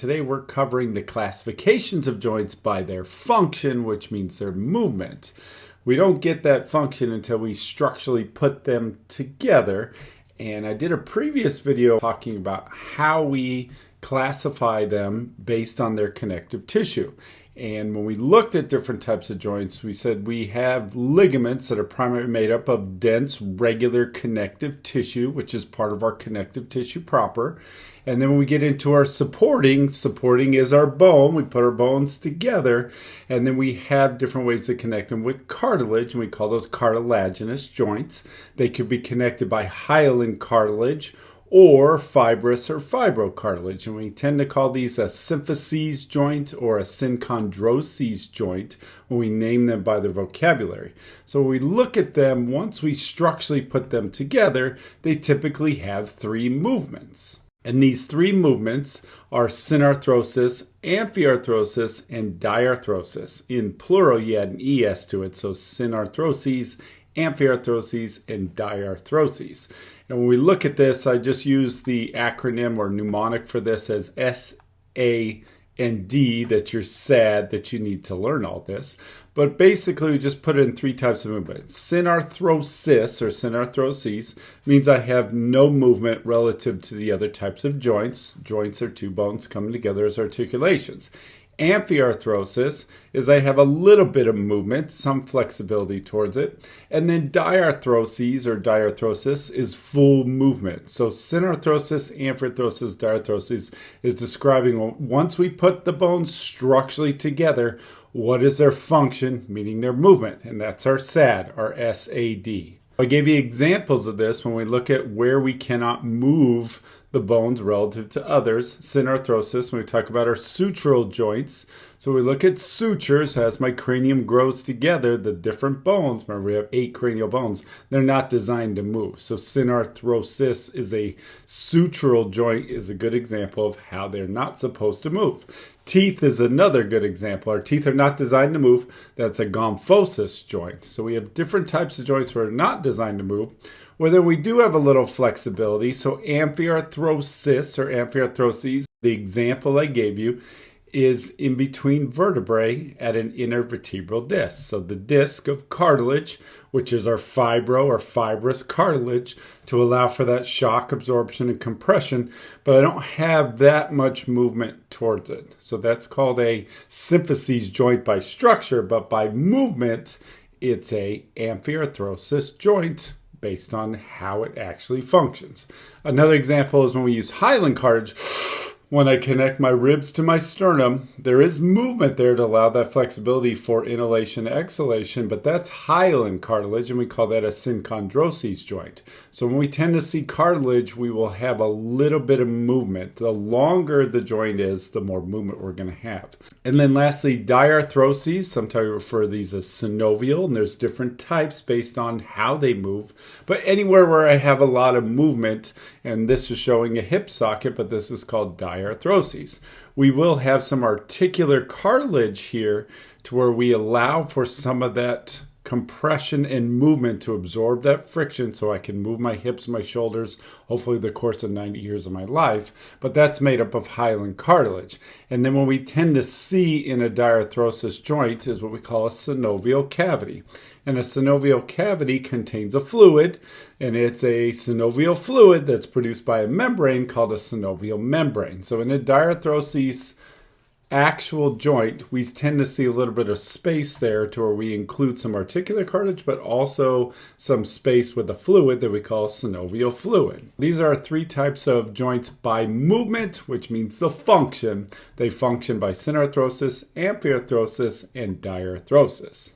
Today we're covering the classifications of joints by their function, which means their movement. We don't get that function until we structurally put them together. And I did a previous video talking about how we classify them based on their connective tissue. And when we looked at different types of joints, we said we have ligaments that are primarily made up of dense, regular connective tissue, which is part of our connective tissue proper. And then when we get into our supporting is our bone. We put our bones together, and then we have different ways to connect them with cartilage, and we call those cartilaginous joints. They could be connected by hyaline cartilage or fibrous or fibrocartilage. And we tend to call these a symphyses joint or a synchondroses joint when we name them by their vocabulary. So when we look at them, once we structurally put them together, they typically have three movements. And these three movements are Synarthrosis, Amphiarthrosis, and Diarthrosis. In plural, you add an ES to it, so Synarthroses, Amphiarthroses, and Diarthrosis. And when we look at this, I just use the acronym or mnemonic for this as S-A and D, that you're sad that you need to learn all this. But basically, we just put it in three types of movement. Synarthrosis or Synarthroses means I have no movement relative to the other types of joints. Joints are two bones coming together as articulations. Amphiarthrosis is I have a little bit of movement, some flexibility towards it. And then Diarthrosis or Diarthrosis is full movement. So Synarthrosis, Amphiarthrosis, Diarthrosis is describing once we put the bones structurally together, what is their function, meaning their movement. And that's our SAD, our S-A-D. I gave you examples of this when we look at where we cannot move the bones relative to others. Synarthrosis, when we talk about our sutural joints. So we look at sutures as my cranium grows together, the different bones. Remember, we have 8 cranial bones. They're not designed to move. So Synarthrosis is a sutural joint, is a good example of how they're not supposed to move. Teeth is another good example. Our teeth are not designed to move. That's a gomphosis joint. So we have different types of joints that are not designed to move, whether we do have a little flexibility. So Amphiarthrosis or Amphiarthroses, the example I gave you, is in between vertebrae at an intervertebral disc. So the disc of cartilage, which is our fibro or fibrous cartilage, to allow for that shock absorption and compression, but I don't have that much movement towards it. So that's called a symphyses joint by structure, but by movement, it's a Amphiarthrosis joint based on how it actually functions. Another example is when we use hyaline cartilage. When I connect my ribs to my sternum, there is movement there to allow that flexibility for inhalation and exhalation, but that's hyaline cartilage, and we call that a synchondroses joint. So when we tend to see cartilage, we will have a little bit of movement. The longer the joint is, the more movement we're going to have. And then lastly, Diarthrosis, sometimes we refer to these as synovial, and there's different types based on how they move. But anywhere where I have a lot of movement, and this is showing a hip socket, but this is called Diarthrosis. We will have some articular cartilage here to where we allow for some of that compression and movement to absorb that friction so I can move my hips and my shoulders, hopefully the course of 90 years of my life, but that's made up of hyaline cartilage. And then what we tend to see in a Diarthrosis joint is what we call a synovial cavity. And a synovial cavity contains a fluid, and it's a synovial fluid that's produced by a membrane called a synovial membrane. So in a Diarthrosis actual joint, we tend to see a little bit of space there to where we include some articular cartilage, but also some space with a fluid that we call synovial fluid. These are 3 types of joints by movement, which means the function. They function by Synarthrosis, Amphiarthrosis, and Diarthrosis.